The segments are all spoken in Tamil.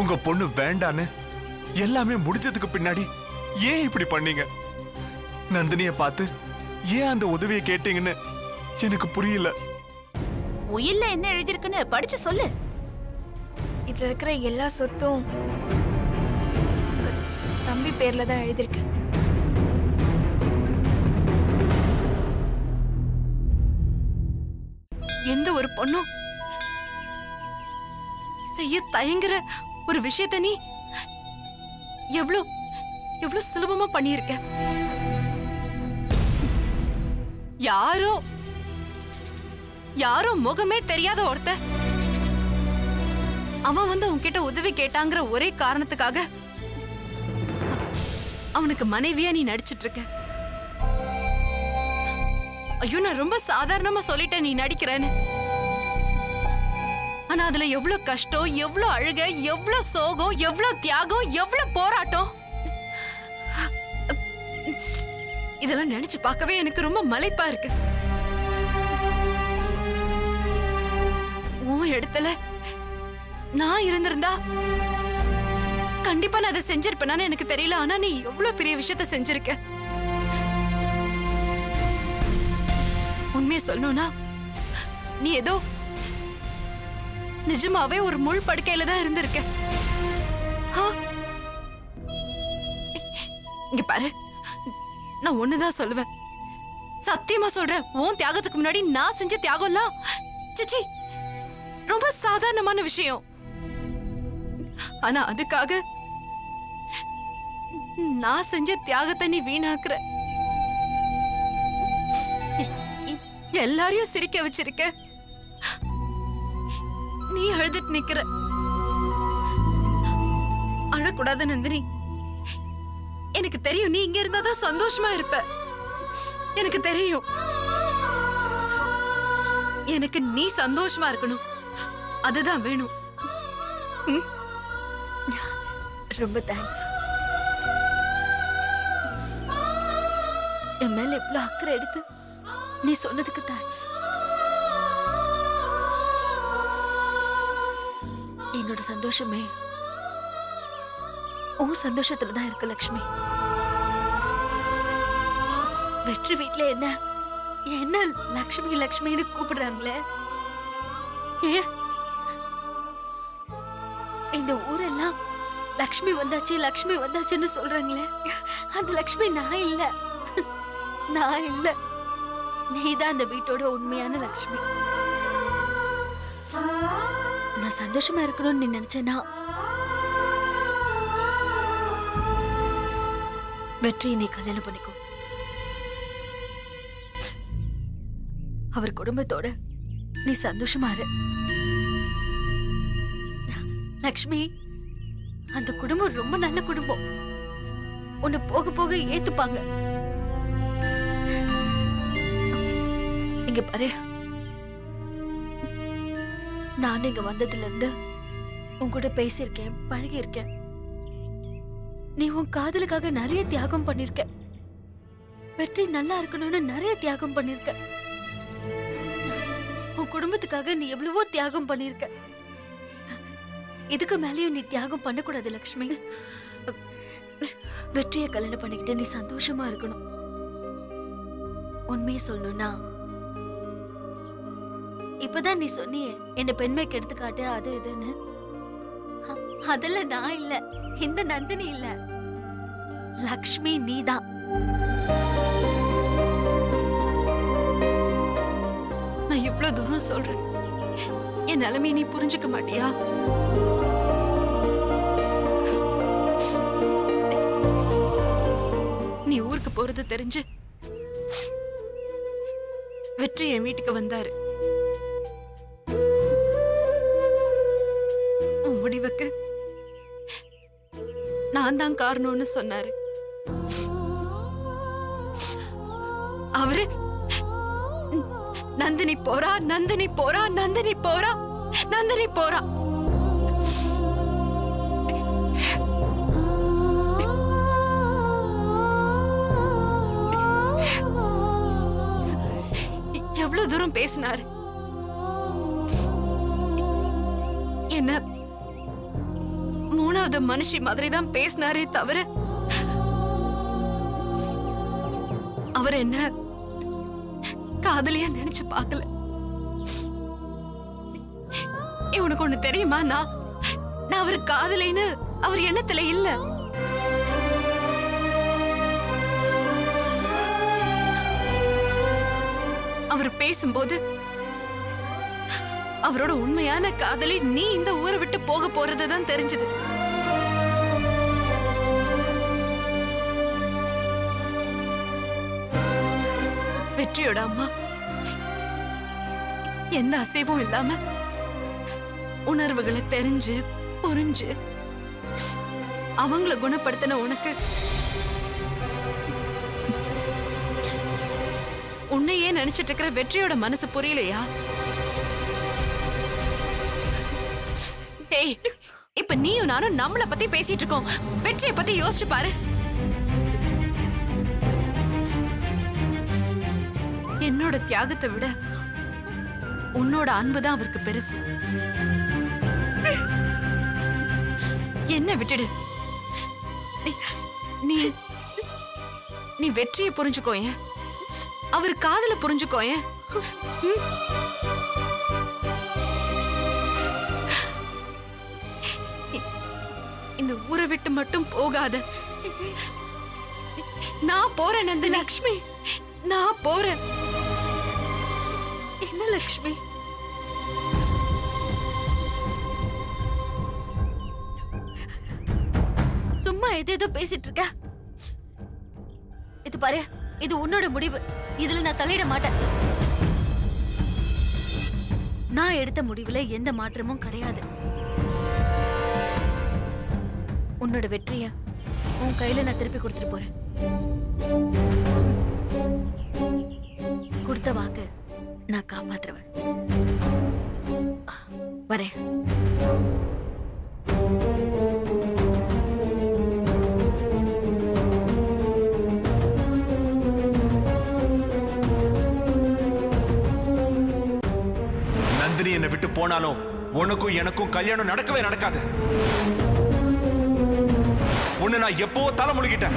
உங்க பொண்ணு வேண்டான்னு எல்லாமே முடிஞ்சதுக்கு பின்னாடி ஏன் இப்படி பண்ணீங்க? நந்தினிய பார்த்து ஏன் அந்த உதவியை கேட்டீங்கன்னு எனக்கு புரியல. உயில்ல என்ன எழுதிருக்குன்னு படிச்சு சொல்லு. இதுல இருக்கிற எல்லா சொத்தும் உங்க தம்பி பேர்ல தான் எழுதிருக்கு. எந்த ஒரு பொண்ணும் செய்ய தயங்குற ஒரு விஷயத்த நீ எவ்வளவு சுலபமா பண்ணியிருக்க. யாரோ முகமே தெரியாத ஒருத்த அவன் வந்து உன்கிட்ட உதவி கேட்டாங்கிற ஒரே காரணத்துக்காக அவனுக்கு மனைவியா நீ நடிச்சிட்டு இருக்க. ஐயோ, நான் ரொம்ப சாதாரணமா சொல்லிட்டேன் நீ நடிக்கிறேன்னு. ஆனா அதுல எவ்வளவு கஷ்டம், எவ்வளவு அழுக, எவ்வளவு சோகம், எவ்வளவு தியாகம், எவ்வளவு போராட்டம். இதெல்லாம் நினைச்சு பார்க்கவே எனக்கு ரொம்ப மலைப்பா இருக்கு. உன் இடத்துல நான் இருந்திருந்தா கண்டிப்பா நான் அதை செஞ்சிருப்பேனான்னு எனக்கு தெரியல. ஆனா நீ எவ்வளவு பெரிய விஷயத்த செஞ்சிருக்க. உண்மையை சொல்லணும்னா நீ ஏதோ நிஜமாவே ஒரு முள் படுக்கையில தான் இருந்திருக்க. இங்க பாரு, நான் ஒண்ணுதான் சொல்லுவேன், சத்தியமா சொல்றேன். உன் தியாகத்துக்கு முன்னாடி நான் செஞ்ச தியாகம்லாம் சிச்சி ரொம்ப சாதாரணமான விஷயம். ஆனா அதுக்காக நான் செஞ்ச தியாகத்தை நீ வீணாக்குற. எல்லாரையும் சிரிக்க வச்சிருக்க, நீ அழுதுட்டு நிக்கிற. அழக்கூடாது நந்தினி. எனக்கு தெரியும் நீ இங்க இருந்தாதான் சந்தோஷமா இருப்ப. எனக்கு தெரியும். எனக்கு நீ சந்தோஷமா இருக்கணும், அதுதான் வேணும். ரொம்ப தேங்க்ஸ். என் மேல எவ்வளவு அக்கறை எடுத்து நீ சொன்னதுக்கு தேங்க்ஸ். என்னோட சந்தோஷமே உன் சந்தோஷத்துல தான் இருக்கு லக்ஷ்மி. வெற்றி வீட்டுல என்ன லக்ஷ்மி லக்ஷ்மின்னு கூப்பிடுறாங்களே, இந்த ஊரெல்லாம் லக்ஷ்மி வந்தாச்சு லக்ஷ்மி வந்தாச்சுன்னு சொல்றாங்களே, அந்த லக்ஷ்மி நான் இல்ல. நீதான் அந்த வீட்டோட உண்மையான லக்ஷ்மி. நான் சந்தோஷமா இருக்கணும்னு நீ நினைச்சேனா வெற்றியை நீ கல்யாணம் பண்ணிக்கோ. அவர் குடும்பத்தோட நீ சந்தோஷமா இரு. லக்ஷ்மி, அந்த குடும்பம் ரொம்ப நல்ல குடும்பம். உன்னை போக போக ஏத்துப்பாங்க. இங்க பாரு, நான் இங்க வந்ததுல இருந்து உன்கூட பேசியிருக்கேன், பழகி இருக்கேன். நீ உன் காதலுக்காக நிறைய தியாகம் பண்ணிருக்க. வெற்றி நல்லா இருக்கணும்னு நிறைய தியாகம் பண்ணிருக்க. உன் குடும்பத்துக்காக நீ எவ்வளவோ தியாகம் பண்ணிருக்க. இதுக்கு மேலேயும் நீ தியாகம் பண்ணக்கூடாது லக்ஷ்மி. வெற்றியை கல்யாணம் பண்ணிக்கிட்டு நீ சந்தோஷமா இருக்கணும். உண்மையை சொல்லணும்னா, இப்பதான் நீ சொன்னியே என்ன பெண்மைக்கு எடுத்துக்காட்டு அது இதுன்னு. அதெல்லாம் நான் இல்ல, இந்த நந்தினி இல்ல, லக்ஷ்மி நீதான். நான் இவ்வளவு தூரம் சொல்றேன், என் நிலைமையை நீ புரிஞ்சுக்க மாட்டியா? நீ ஊருக்கு போறது தெரிஞ்சு வெற்றி என் வீட்டுக்கு வந்தாரு. உன் முடிவுக்கு நான் தான் காரணம்னு சொன்னாரு. அவரு நந்தினி போறா, நந்தினி போறா, நந்தினி போறா, நந்தினி போறா. எவ்வளவு தூரம் பேசினாரு. என்ன மூணாவது மனுஷி மாதிரி தான் பேசினாரே தவிர அவர் என்ன காதலியா நினைச்சு பார்க்கல. உனக்கு ஒண்ணு தெரியுமா, நான் அவர் காதலின்னு அவர் எண்ணத்துல இல்ல. அவர் பேசும்போது அவரோட உண்மையான காதலி நீ இந்த ஊரை விட்டு போக போறதுதான் தெரிஞ்சது. வெற்றியோட அம்மா எந்த அசைவும் இல்லாம உணர்வுகளை தெரிஞ்சு புரிஞ்சு அவங்கள குணப்படுத்தின உனக்கு உன்னையே நினைச்சிட்டு இருக்கிற வெற்றியோட மனசு புரியலையா? டேய், இப்ப நீயும் நானும் நம்மள பத்தி பேசிட்டு இருக்கோம். வெற்றியை பத்தி யோசிச்சு பாரு. என்னோட தியாகத்தை விட உன்னோட அன்புதான் அவருக்கு பெருசு. என்ன விட்டுடு. நீ நீ வெற்றியை புரிஞ்சுக்கோய, அவர் காதல புரிஞ்சுக்கோய. இந்த ஊரை விட்டு மட்டும் போகாத. நான் போறேன் நந்தினி. லக்ஷ்மி, நான் போறேன். என்ன லக்ஷ்மி? சும்மா ஏதோ பேசிட்டு இருக்க. இது பாரு, இது உன்னோட முடிவு. இதுல நான் தலையிட மாட்டேன். நான் எடுத்த முடிவுல எந்த மாற்றமும் கிடையாது. உன்னோட வெற்றிய உன் கையில நான் திருப்பி கொடுத்துட்டு போறேன். கொடுத்த வாக்கு நான் காப்பாத்துறேன். வரேன். நந்தினி என்னை விட்டு போனாலும் உனக்கும் எனக்கும் கல்யாணம் நடக்கவே நடக்காது. உன்னை நான் எப்போ தலை முழுகிட்டேன்.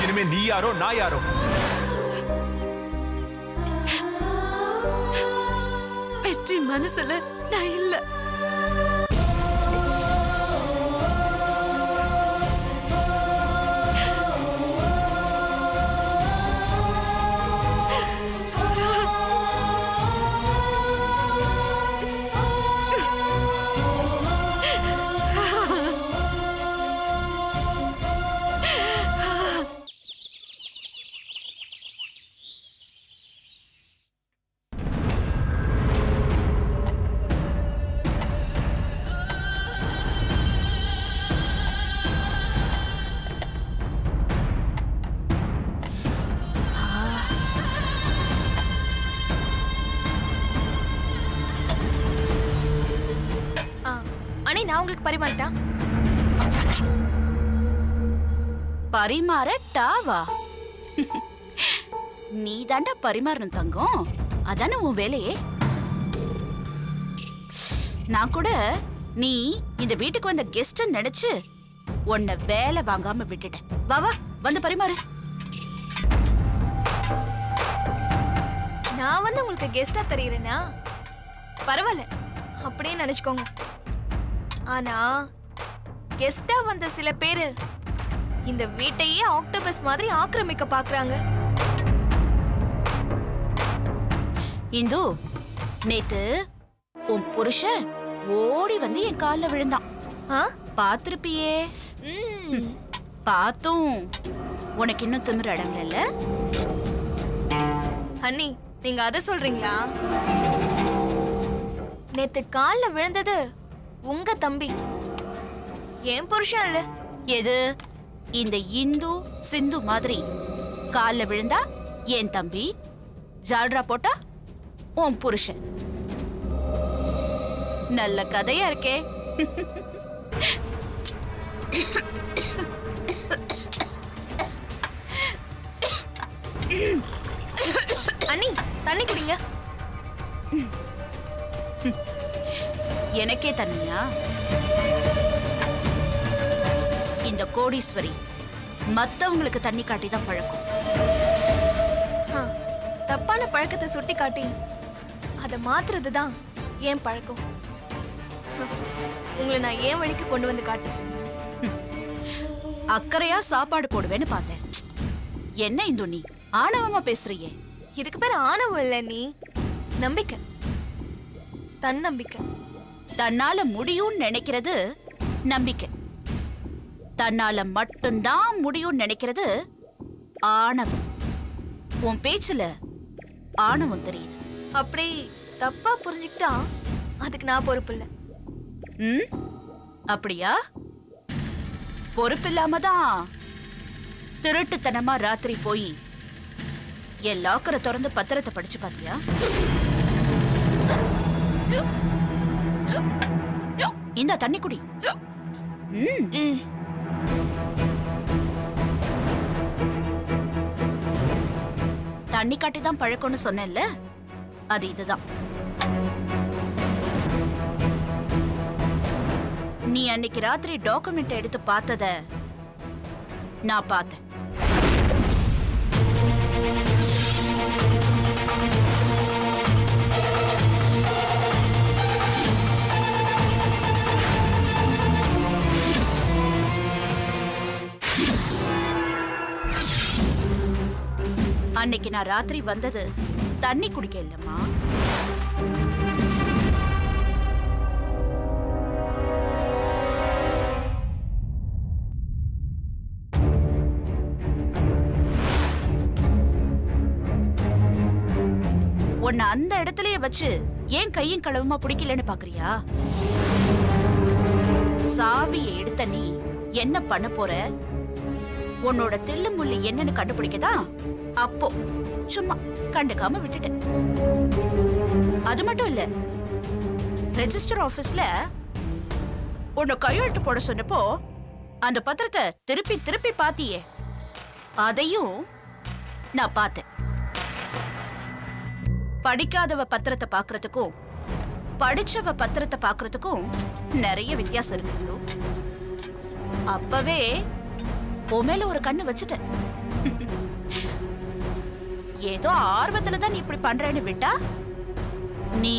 இனிமே நீ யாரோ நான் யாரோ. வெற்றி மனசுல நான் இல்ல. நான் உங்களுக்கு பரிமாறட்டா? பரிமாறட்டாவா? நீ தாண்டா பரிமாறணும் தங்கம். அதானே உன் வேலையே. நான் கூட நீ இந்த வீட்டுக்கு வந்த கெஸ்ட் நினைச்சு உன்னை வேலை வாங்காம விட்டுட்டேன். வா வா, வந்து பரிமாறு. நான் வந்து உங்களுக்கு கெஸ்டா தெரியுறேனா? பரவாயில்ல, அப்படியே நினைச்சுக்கோங்க. ஆனா கெஸ்டா வந்த சில பேரு இந்த வீட்டையே ஆக்டோபஸ் மாதிரி ஆக்கிரமிக்க பாக்குறாங்க. இந்து, நேத்து உன் புருஷன் ஓடி வந்து என் கால்ல விழுந்தான். பாத்திருப்பியே. பாத்தும் உனக்கு இன்னும் திமிர அடங்கல. அண்ணி, நீங்க அத சொல்றீங்களா? நேத்து கால்ல விழுந்தது உங்க தம்பி, என் புருஷன் இல்ல. எது? இந்த இந்து சிந்து மாதிரி கால்ல விழுந்தா என் தம்பி, ஜால்ரா போட்டா உன் புருஷன். நல்ல கதையா இருக்கே. அண்ணி தண்ணி குடிங்க. எனக்கே தண்ணியா? இந்த கோடீஸ்வரி மத்தவங்களுக்கு தண்ணி காட்டி தான் பழக்கம். ஆ, தப்பான பழக்கத்தை சுட்டி காட்டி அதை மாத்துறது தான் ஏன் பழக்கம். உங்களை நான் ஏன் வழிக்கு கொண்டு வந்து காட்டேன். அக்கறையா சாப்பாடு போடுவேன்னு பார்த்தேன். என்ன இந்து நீ ஆணவமா பேசுறியே? இதுக்கு பேர் ஆணவம் இல்ல, நீ நம்பிக்கை, தன்னம்பிக்கை. தன்னால முடியும்னு நினைக்கிறது நம்பிக்கை, தன்னால மட்டும்தான் முடியும்னு நினைக்கிறது ஆணவம். உன் பேச்சுல ஆணவம் தெரியுது. அப்படி தப்பா புரிஞ்சுக்கிட்டா அதுக்கு நான் பொறுப்பு இல்லை. ம், அப்படியா? பொறுப்பில்லாம தான் திருட்டுத்தனமா ராத்திரி போய் என் லாக்கரை திறந்து பத்திரத்தை படிச்சு பாத்தியா? இந்த தண்ணி குடி. ம், ம். தண்ணி காட்டி தான் பழக்கம்னு சொன்னேன்ல, அது இதுதான். நீ அன்னைக்கு ராத்திரி டாக்குமெண்ட் எடுத்து பார்த்தத நான் பார்த்தேன். அன்னைக்கு நான் ராத்திரி வந்தது தண்ணி குடிக்க இல்லம்மா, உன்னை அந்த இடத்துலயே வச்சு ஏன் கையும் களவுமா பிடிக்கலன்னு பாக்குறியா? சாவியை எடுத்த நீ என்ன பண்ண போற? உன்னோட தில்லு முள்ளு என்னன்னு கண்டுபிடிக்கதா அப்போ சும்மா கண்டுக்காம விட்டுட்டேன். அது மட்டும் இல்ல, ரெஜிஸ்டர் ஆபீஸ்ல உன்னை கையெழுத்து போட சொன்னப்போ அந்த பத்திரத்தை திருப்பி திருப்பி பாத்தியே, அதையும் நான் பார்த்தேன். படிக்காதவ பத்திரத்தை பாக்குறதுக்கும் படிச்சவ பத்திரத்தை பாக்குறதுக்கும் நிறைய வித்தியாசம் இருக்கு. அப்பவே உன் மேல ஒரு கண்ணு வச்சுட்டேன். ஏதோ ஆர்வத்துல தான் நீ இப்படி பண்றேன்னு விட்டா நீ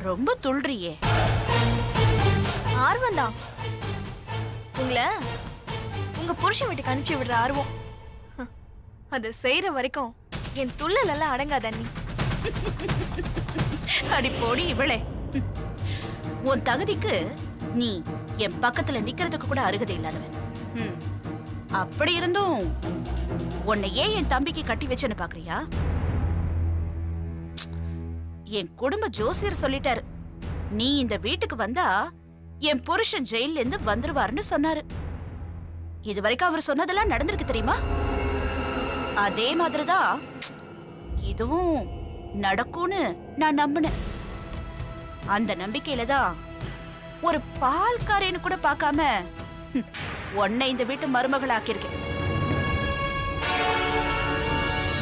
ரொம்ப துள்றியே. ஆர்வம்தான். உங்களை உங்க புருஷன் வீட்டுக்கு அனுப்பிச்சு விடுற ஆர்வம். அது செய்யற வரைக்கும் என் துள்ளல் எல்லாம் அடங்காத நீ. அடி போடி இவளே, உன் தகுதிக்கு நீ என் பக்கத்துல நிக்கிறதுக்கு கூட அருகதை இல்லாதவன். அப்படி இருந்தும் உன்னை ஏன் என் தம்பிக்கு கட்டி வச்சேன்னு பாக்குறியா? என் குடும்ப ஜோசியர் சொல்லிட்டாரு, நீ இந்த வீட்டுக்கு வந்தா என் புருஷன் ஜெயில இருந்து வந்துருவாருன்னு சொன்னாரு. இது வரைக்கும் அவர் சொன்னதெல்லாம் நடந்திருக்கு தெரியுமா? அதே மாதிரிதான் இதுவும் நடக்கும்னு நான் நம்பினேன். அந்த நம்பிக்கையில தான் ஒரு பால்காரன்னு கூட பார்க்காம உன்னை இந்த வீட்டு மருமகளாக்கியிருக்கேன்.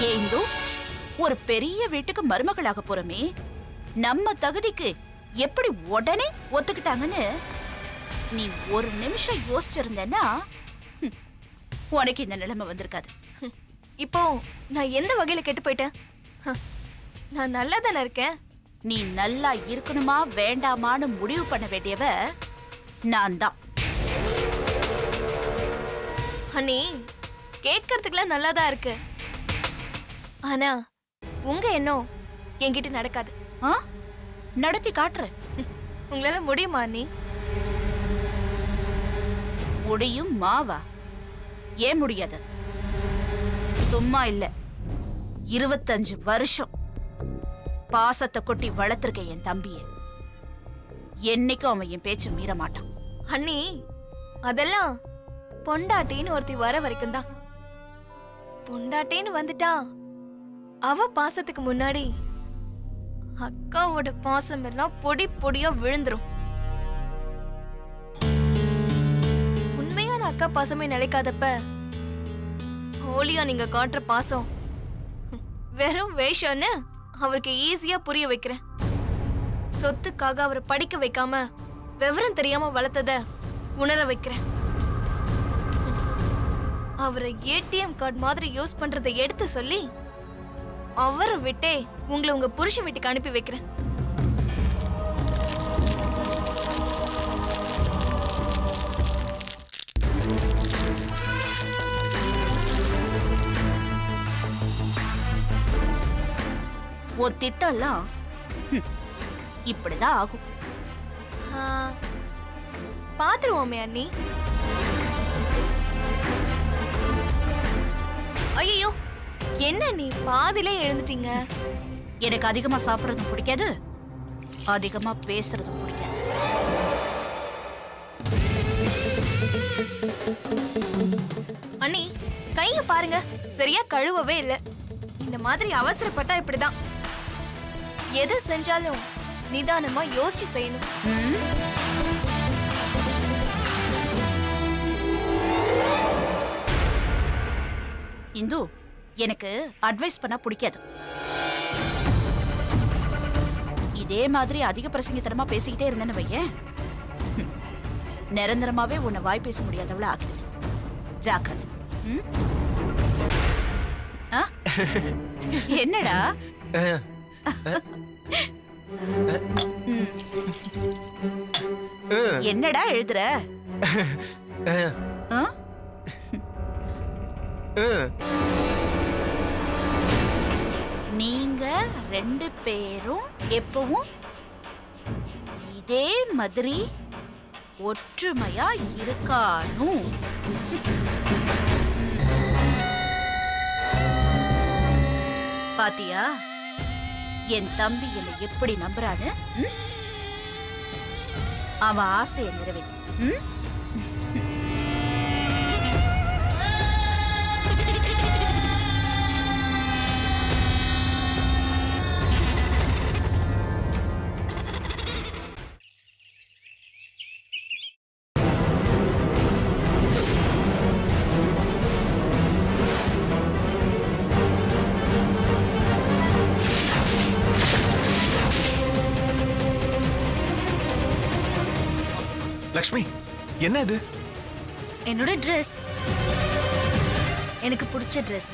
ஏந்து ஒரு பெரிய வீட்டுக்கு மருமகளாக போறமே, நம்ம தகுதிக்கு எப்படி உடனே ஒத்துக்கிட்டாங்கன்னு நீ ஒரு நிமிஷம் யோசிச்சிருந்தேன்னா உனக்கு இந்த நிலைமை வந்திருக்காது. இப்போ நான் எந்த வகையில கெட்டு போயிட்டேன்? நான் நல்லா தானே இருக்கேன். நீ நல்லா இருக்கணுமா வேண்டாமான்னு முடிவு பண்ண வேண்டியவ நான் தான். அண்ணி, கேட்கறதுக்குலாம் நல்லா தான் இருக்கு. ஆனா உங்க எண்ணம் என்கிட்ட நடக்காது. ஆ? நடத்தி காட்டுற. உங்களால முடியுமா அண்ணி? முடியும் மாவா? ஏன் முடியாது? சும்மா இல்ல, 25 வருஷம் பாசத்தை கொட்டி வளர்த்திருக்க என் தம்பிய. என்னைக்கும் அவன் என் பேச்சு மீற மாட்டான். அண்ணி, அதெல்லாம் பொண்டாட்டின்னு ஒருத்தி வர வரைக்கும் தான். பொண்டாட்டின்னு வந்துட்டா அவ பாசத்துக்கு முன்னாடி அக்காவோட பாசம் எல்லாம் பொடி பொடியா விழுந்துரும். உண்மையான அக்கா பாசமே நிலைக்காதப்ப ஹோலியா நீங்க காட்டுற பாசம் வெறும் வேஷம்னு அவருக்கு ஈஸியா புரிய வைக்கிறேன். சொத்துக்காக அவரை படிக்க வைக்காம விவரம் தெரியாம வளர்த்தத உணர வைக்கிறேன். அவரை ஏடிஎம் கார்டு மாதிரி யூஸ் பண்றதை எடுத்து சொல்லி அவரை விட்டே உங்களை உங்க புருஷன் வீட்டுக்கு அனுப்பி வைக்கிறேன். உன் திட்டம்லாம் இப்படிதான் ஆகும். ஆ, பாத்துருவோமே அண்ணி. ஐயோ, என்ன நீ பாதியிலே எழுந்துட்டீங்க? எனக்கு அதிகமா சாப்பிடுறதும் பிடிக்காது, அதிகமா பேசுறதும் பிடிக்காது. அண்ணி, கைய பாருங்க, சரியா கழுவவே இல்ல. இந்த மாதிரி அவசரப்பட்டா இப்படிதான். எது செஞ்சாலும் நிதானமா யோசிச்சு செய்யணும். ம்? இந்து, எனக்கு அட்வைஸ் பண்ணா பிடிக்காது. இதே மாதிரி அதிக பிரசங்கித்தனமா பேசிக்கிட்டே இருந்தேன்னு வையேன், நிரந்தரமாவே உன்னை வாய் பேச முடியாதவள ஆக்கிடுவேன். ஜாக்கிரதை. ம்? ஆ? என்னடா? ம். என்னடா எழுதுற? ஆ? நீங்க 2 பேரும் எப்பவும் இதே மாதிரி ஒற்றுமையா இருக்கானும். பாத்தியா என் தம்பி என்னை எப்படி நம்புறான்னு? ம்? அவன் ஆசையை நிறைவேற்று. ம்? லக்ஷ்மி, என்ன இது? என்னோட ட்ரெஸ், எனக்கு பிடிச்ச ட்ரெஸ்.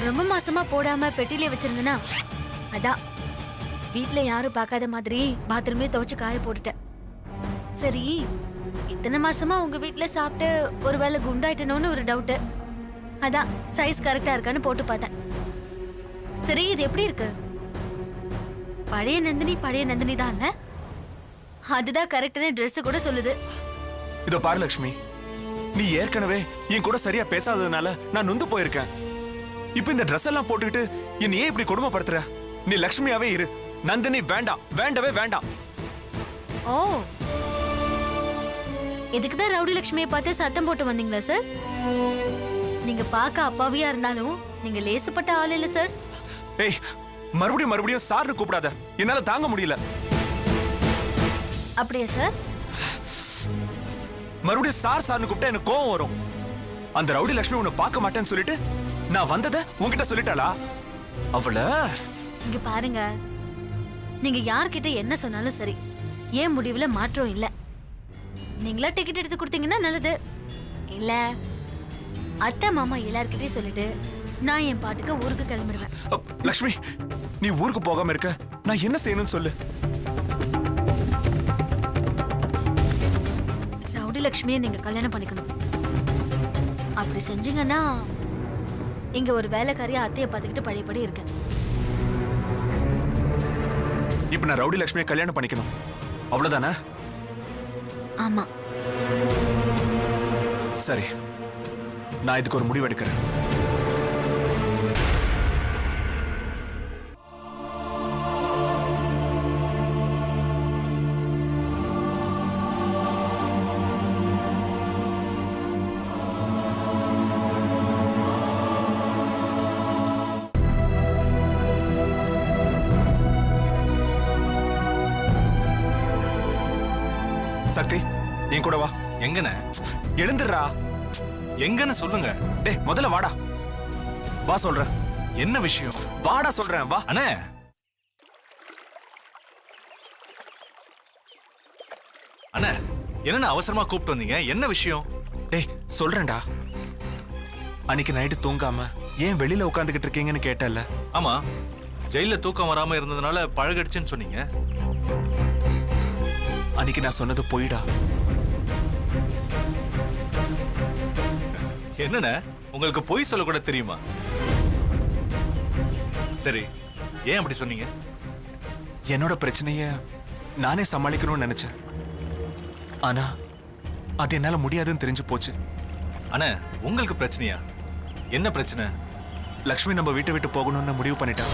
ரொம்ப மாசமா போடாம பெட்டிலே வச்சிருந்தேனா, அதான் வீட்ல யாரும் பார்க்காத மாதிரி பாத்ரூம்ல துவைச்சு காய போட்டுட்டேன். சரி, இத்தனை மாசமா உங்க வீட்ல சாப்பிட்டு ஒருவேளை குண்டாயிட்டனோன்னு ஒரு டவுட். அதான் சைஸ் கரெக்டா இருக்கான்னு போட்டு பார்த்தேன். சரி, இது எப்படி இருக்கு? பழைய நந்தினி தான் இல்ல? அதுதான் கரெக்டான Dress கூட சொல்லுது. இதோ பாரு லக்ஷ்மி, நீ ஏற்கனவே என் கூட சரியா பேசாததுனால நான் நொந்து போயிருக்கேன். இப்ப இந்த Dress எல்லாம் போட்டுக்கிட்டு என்ன ஏன் இப்படி கொடுமைப்படுத்துற? நீ லக்ஷ்மியாவே இரு. நந்தினி வேண்டாம், வேண்டவே வேண்டாம். ஓ, இதுக்கு தான் ரவுடி லட்சுமியை பார்த்து சத்தம் போட்டு வந்தீங்களா சார்? நீங்க பார்க்க அப்பாவியா இருந்தாலும் நீங்க லேசுப்பட்ட ஆள் இல்ல சார். ஏய், மறுபடியும் சார்னு கூப்பிடாத, என்னால தாங்க முடியல. அப்படியே சார்? மறுபடியும் சார்னு கூப்பிட்டா எனக்கு கோவம் வரும். அந்த ரவுடி லட்சுமி உன்னை பார்க்க மாட்டேன்னு சொல்லிட்டு நான் வந்ததை உன்கிட்ட சொல்லிட்டாளா? அவள இங்க பாருங்க, நீங்க யார்கிட்ட என்ன சொன்னாலும் சரி, ஏன் முடிவுல மாற்றம் இல்ல. நீங்களா டிக்கெட் எடுத்து கொடுத்தீங்கன்னா நல்லது. இல்ல அத்தை மாமா எல்லார்கிட்டயும் சொல்லிட்டு நான் என் பாட்டுக்கு ஊருக்கு கிளம்பிடுவேன். லக்ஷ்மி, நீ ஊருக்கு போகாம இருக்க நான் என்ன செய்யணும்னு சொல்லு. ரவுடி லட்சுமியை நீங்க கல்யாணம் பண்ணிக்கணும். அப்படி செஞ்சீங்கன்னா இங்க ஒரு வேலைக்காரியா அத்தையை பார்த்துக்கிட்டு பழையபடி இருக்கேன். இப்ப நான் ரவுடி லட்சுமியை கல்யாணம் பண்ணிக்கணும், அவ்வளவுதானே? ஆமா. சரி, நான் இதுக்கு ஒரு முடிவு எடுக்கிறேன். சக்தி என் கூட வா. எங்கண்ணே? எழுந்துடுறா. எங்கன்னு சொல்லுங்க. டேய் முதல்ல வாடா. வா சொல்றேன். என்ன விஷயம்? வாடா சொல்றேன் வா. அண்ணே அண்ணே, என்னண்ணே அவசரமா கூப்பிட்டு வந்தீங்க? என்ன விஷயம்? டேய் சொல்றேன்டா. அன்னைக்கு நைட்டு தூங்காம ஏன் வெளியில உட்காந்துக்கிட்டு இருக்கீங்கன்னு கேட்டல. ஆமா, ஜெயில தூக்கம் வராம இருந்ததுனால பழகடிச்சுன்னு சொன்னீங்க. அன்னைக்கு நான் சொன்னது பொய்டா. என்னண்ணே, உங்களுக்கு பொய் சொல்ல கூட தெரியுமா? சரி, ஏன் அப்படி சொன்னீங்க? என்னோட பிரச்சனைய நானே சமாளிக்கணும்னு நினைச்சேன். ஆனா அது என்னால முடியாதுன்னு தெரிஞ்சு போச்சு. அண்ணே, உங்களுக்கு பிரச்சனையா? என்ன பிரச்சனை? லக்ஷ்மி நம்ம வீட்டை விட்டு போகணும்னு முடிவு பண்ணிட்டா.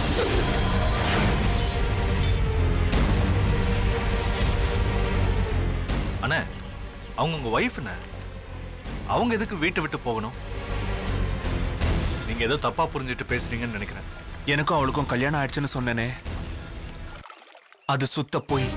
அண்ணே, அவங்க உங்க ஒய்ஃப்ண்ணே. அவங்க எதுக்கு வீட்டை விட்டு போகணும்? நீங்க ஏதோ தப்பா புரிஞ்சுட்டு பேசுறீங்கன்னு நினைக்கிறேன். எனக்கும் அவளுக்கும் கல்யாணம் ஆயிடுச்சுன்னு சொன்னேனே, அது சுத்த போய்.